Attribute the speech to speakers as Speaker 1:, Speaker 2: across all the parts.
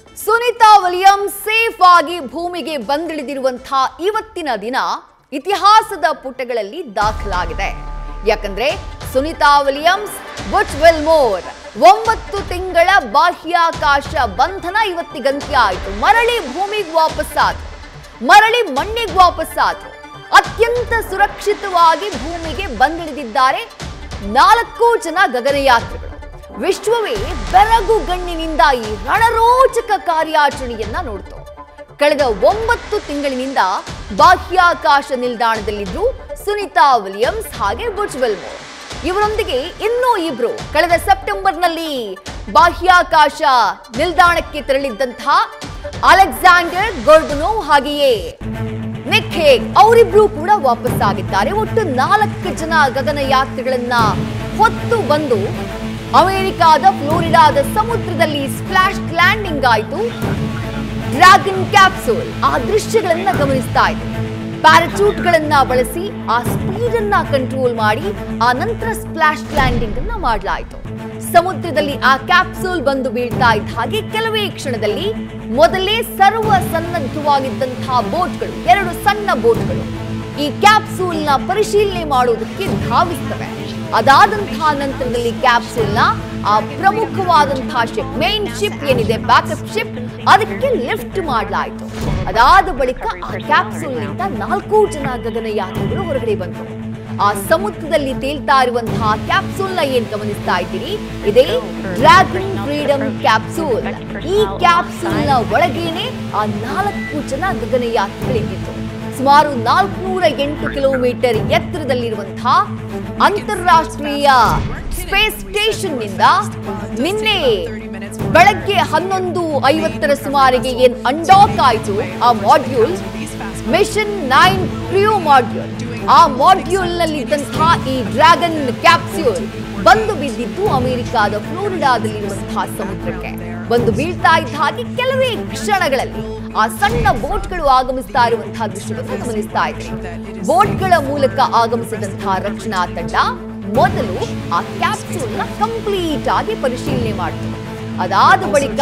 Speaker 1: Sunita Williams safe ಆಗಿ ಭೂಮಿಗೆ ಬಂದಿಳಿದಿರುವಂತಹ ಇವತ್ತಿನ ದಿನ ಇತಿಹಾಸದ ಪುಟಗಳಲ್ಲಿ ದಾಖಲಾಗಿದೆ. ಯಾಕಂದ್ರೆ ಸುನಿತಾ ವಿಲಿಯಮ್ಸ್ ಬುಚ್ ವಿಲ್ಮೋರ್ 9 ತಿಂಗಳ ಬಾಹ್ಯಾಕಾಶ ಬಂಧನ ಇವತ್ತಿಗಂತ್ಯ ಆಯಿತು. ಮರಳಿ ಭೂಮಿಗೆ ವಾಪಸ್ಸಾದ್ರು, ಮರಳಿ ಮಣ್ಣಿಗೆ ವಾಪಸ್ಸಾದ್ರು. ಅತ್ಯಂತ ಸುರಕ್ಷಿತವಾಗಿ ಭೂಮಿಗೆ ಬಂದಿಳಿದಿದ್ದಾರೆ 4 ಜನ ಗಗನಯಾತ್ರಿಗಳು. ವಿಶ್ವವೇ ಬೆರಗುಗಣ್ಣಿನಿಂದ ಈ ರಣರೋಚಕ ಕಾರ್ಯಾಚರಣೆಯನ್ನ ನೋಡ್ತು. ಕಳೆದ 9 ತಿಂಗಳಿನಿಂದ ಬಾಹ್ಯಾಕಾಶ ನಿಲ್ದಾಣದಲ್ಲಿದ್ರು ಸುನಿತಾ ವಿಲಿಯಮ್ಸ್ ಹಾಗೆ ಬುಚ್ ವಿಲ್ಮೋರ್. ಇವರೊಂದಿಗೆ ಇನ್ನೂ ಇಬ್ರು ಕಳೆದ ಸೆಪ್ಟೆಂಬರ್ನಲ್ಲಿ ಬಾಹ್ಯಾಕಾಶ ನಿಲ್ದಾಣಕ್ಕೆ ತೆರಳಿದ್ದಂತಹ ಅಲೆಕ್ಸಾಂಡರ್ ಗೊರ್ಡನೋವ್ ಹಾಗೆಯೇ ನಿಕ್ ಹೇಗ್ ಅವರಿಬ್ರು ಕೂಡ ವಾಪಸ್ಸಾಗಿದ್ದಾರೆ. ಒಟ್ಟು 4 ಜನ ಗಗನಯಾತ್ರಿಗಳನ್ನ ಹೊತ್ತು ಬಂದು ಅಮೆರಿಕಾದ ಫ್ಲೋರಿಡಾದ ಸಮುದ್ರದಲ್ಲಿ ಸ್ಪ್ಲಾಶ್ ಲ್ಯಾಂಡಿಂಗ್ ಆಯಿತು. ಡ್ರ್ಯಾಗನ್ ಕ್ಯಾಪ್ಸೂಲ್ ಆ ದೃಶ್ಯಗಳನ್ನ ಗಮನಿಸ್ತಾ ಇದ್ರು. ಪ್ಯಾರಾಚೂಟ್ಗಳನ್ನ ಬಳಸಿ ಆ ಸ್ಪೀಡ್ ಅನ್ನ ಕಂಟ್ರೋಲ್ ಮಾಡಿ ಆ ನಂತರ ಸ್ಪ್ಲಾಶ್ ಲ್ಯಾಂಡಿಂಗ್ ಅನ್ನ ಮಾಡಲಾಯಿತು. ಸಮುದ್ರದಲ್ಲಿ ಆ ಕ್ಯಾಪ್ಸೂಲ್ ಬಂದು ಬೀಳ್ತಾ ಇದ್ದ ಹಾಗೆ ಕೆಲವೇ ಕ್ಷಣದಲ್ಲಿ ಮೊದಲೇ ಸರ್ವ ಸನ್ನದ್ಧವಾಗಿದ್ದಂತಹ ಬೋಟ್ಗಳು, 2 ಸಣ್ಣ ಬೋಟ್ಗಳು ಈ ಕ್ಯಾಪ್ಸೂಲ್ ನ ಪರಿಶೀಲನೆ ಮಾಡುವುದಕ್ಕೆ ಧಾವಿಸ್ತವೆ. ಅದಾದಂತಹ ನಂತರದಲ್ಲಿ ಕ್ಯಾಪ್ಸೂಲ್ ನ ಆ ಪ್ರಮುಖವಾದಂತಹ ಶಿಪ್, ಮೇನ್ ಶಿಪ್ ಏನಿದೆ, ಬ್ಯಾಕಪ್ ಶಿಪ್, ಅದಕ್ಕೆ ಲಿಫ್ಟ್ ಮಾಡಲಾಯಿತು. ಅದಾದ ಬಳಿಕ ಆ ಕ್ಯಾಪ್ಸೂಲ್ ನಿಂದ 4 ಜನ ಗಗನಯಾತ್ರಿಗಳು ಹೊರಗಡೆ ಬಂದರು. ಆ ಸಮುದ್ರದಲ್ಲಿ ತೇಲ್ತಾ ಇರುವಂತಹ ಕ್ಯಾಪ್ಸೂಲ್ ನ ಏನ್ ಗಮನಿಸ್ತಾ ಇದ್ದೀರಿ, ಇದೇ ಡ್ರ್ಯಾಗನ್ ಫ್ರೀಡಮ್ ಕ್ಯಾಪ್ಸೂಲ್. ಈ ಕ್ಯಾಪ್ಸೂಲ್ ನ ಒಳಗೇನೆ ಆ 4 ಜನ ಗಗನಯಾತ್ರಿಗಳಿದ್ದಿತ್ತು. ಸುಮಾರು 408 ಕಿಲೋಮೀಟರ್ ಎತ್ತರದಲ್ಲಿರುವಂತಹ ಅಂತಾರಾಷ್ಟ್ರೀಯ ಸ್ಪೇಸ್ ಸ್ಟೇಷನ್ ನಿಂದ ನಿನ್ನೆ ಬೆಳಗ್ಗೆ 11:50 ಸುಮಾರಿಗೆ ಏನ್ ಅನ್ಡಾಕ್ ಆಯಿತು ಆ ಮಾಡ್ಯೂಲ್, ಮಿಷನ್ 9 ಕ್ರೂ ಮಾಡ್ಯೂಲ್. ಆ ಮಾಡ್ಯೂಲ್ ನಲ್ಲಿದ್ದಂತಹ ಈ ಡ್ರ್ಯಾಗನ್ ಕ್ಯಾಪ್ಸ್ಯೂಲ್ ಬಂದು ಬಿದ್ದಿದ್ದು ಅಮೆರಿಕಾದ ಫ್ಲೋರಿಡಾದಲ್ಲಿರುವಂತಹ ಸಮುದ್ರಕ್ಕೆ. ಬಂದು ಬೀಳ್ತಾ ಇದ್ದ ಹಾಗೆ ಕೆಲವೇ ಕ್ಷಣಗಳಲ್ಲಿ ಆ ಸಣ್ಣ ಬೋಟ್ಗಳು ಆಗಮಿಸ್ತಾ ಇರುವಂತಹ ದೃಶ್ಯವನ್ನು ಗಮನಿಸ್ತಾ ಇದ್ರಿ. ಬೋಟ್ಗಳ ಮೂಲಕ ಆಗಮಿಸಿದಂತಹ ರಕ್ಷಣಾ ತಂಡ ಮೊದಲು ಆ ಕ್ಯಾಪ್ಸೂಲ್ ನ ಕಂಪ್ಲೀಟ್ ಆಗಿ ಪರಿಶೀಲನೆ ಮಾಡಿತು. ಅದಾದ ಬಳಿಕ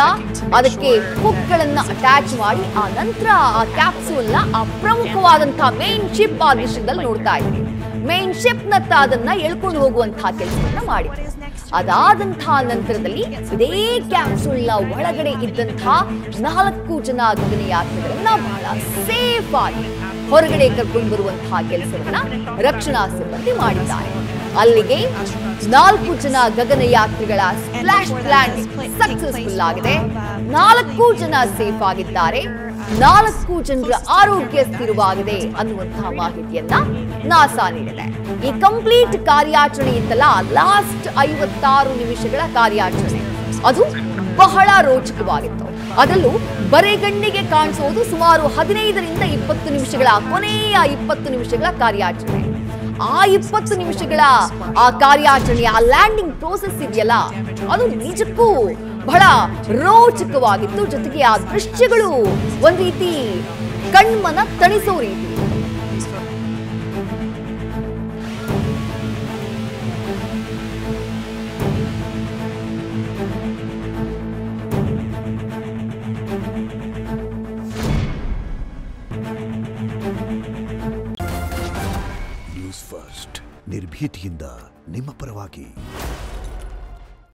Speaker 1: ಅದಕ್ಕೆ ಹುಕ್ಗಳನ್ನ ಅಟ್ಯಾಚ್ ಮಾಡಿ ಆ ನಂತರ ಆ ಕ್ಯಾಪ್ಸೂಲ್ ನ ಆ ಪ್ರಮುಖವಾದಂತಹ ಮೇನ್ ಶಿಪ್ ಆ ದೃಶ್ಯದಲ್ಲಿ ನೋಡ್ತಾ ಇದ್ರಿ. ಮೇನ್ ಶಿಪ್ ನತ್ತ ಅದನ್ನ ಎಳ್ಕೊಂಡು ಹೋಗುವಂತಹ ಕೆಲಸವನ್ನ ಮಾಡಿದ್ರು. ಅದಾದಂತಹ ನಂತರದಲ್ಲಿ ಇದೇ ಕ್ಯಾಪ್ಸೂಲ್ ನ ಒಳಗಡೆ ಇದ್ದಂತಹ 4 ಜನ ಗಗನಯಾತ್ರಿಗಳನ್ನ ಬಹಳ ಸೇಫ್ ಆಗಿ ಹೊರಗಡೆ ಕರ್ಕೊಂಡು ಬರುವಂತಹ ಕೆಲಸವನ್ನ ರಕ್ಷಣಾ ಸಿಬ್ಬಂದಿ ಮಾಡಿದ್ದಾರೆ. ಅಲ್ಲಿಗೆ 4 ಜನ ಗಗನಯಾತ್ರಿಗಳ ಸ್ಪ್ಲಾಶ್ ಲ್ಯಾಂಡಿಂಗ್ ಸಕ್ಸಸ್ಫುಲ್ ಆಗಿದೆ. 4 ಜನ ಸೇಫ್ ಆಗಿದ್ದಾರೆ. 4 ಜನರ ಆರೋಗ್ಯ ಸ್ಥಿರವಾಗಿದೆ ಅನ್ನುವಂತಹ ಮಾಹಿತಿಯನ್ನ ನಾಸಾ ನೀಡಿದೆ. ಈ ಕಂಪ್ಲೀಟ್ ಕಾರ್ಯಾಚರಣೆ ಇತ್ತಲ್ಲ, ಲಾಸ್ಟ್ 56 ನಿಮಿಷಗಳ ಕಾರ್ಯಾಚರಣೆ, ಅದು ಬಹಳ ರೋಚಕವಾಗಿತ್ತು. ಅದರಲ್ಲೂ ಬರೆಗಣ್ಣಿಗೆ ಕಾಣಿಸೋದು ಸುಮಾರು 15ರಿಂದ 20 ನಿಮಿಷಗಳ ಕೊನೆಯ 20 ನಿಮಿಷಗಳ ಕಾರ್ಯಾಚರಣೆ. ಆ 20 ನಿಮಿಷಗಳ ಆ ಕಾರ್ಯಾಚರಣೆಯ ಆ ಲ್ಯಾಂಡಿಂಗ್ ಪ್ರೋಸೆಸ್ ಇದೆಯಲ್ಲ, ಅದು ನಿಜಕ್ಕೂ ಬಹಳ ರೋಚಕವಾಗಿತ್ತು. ಜೊತೆಗೆ ಆ ದೃಶ್ಯಗಳು ಒಂದ್ ರೀತಿ ಕಣ್ಮನ ತಣಿಸೋ ರೀತಿ.
Speaker 2: ನ್ಯೂಸ್ ಫಸ್ಟ್, ನಿರ್ಭೀತಿಯಿಂದ ನಿಮ್ಮ ಪರವಾಗಿ.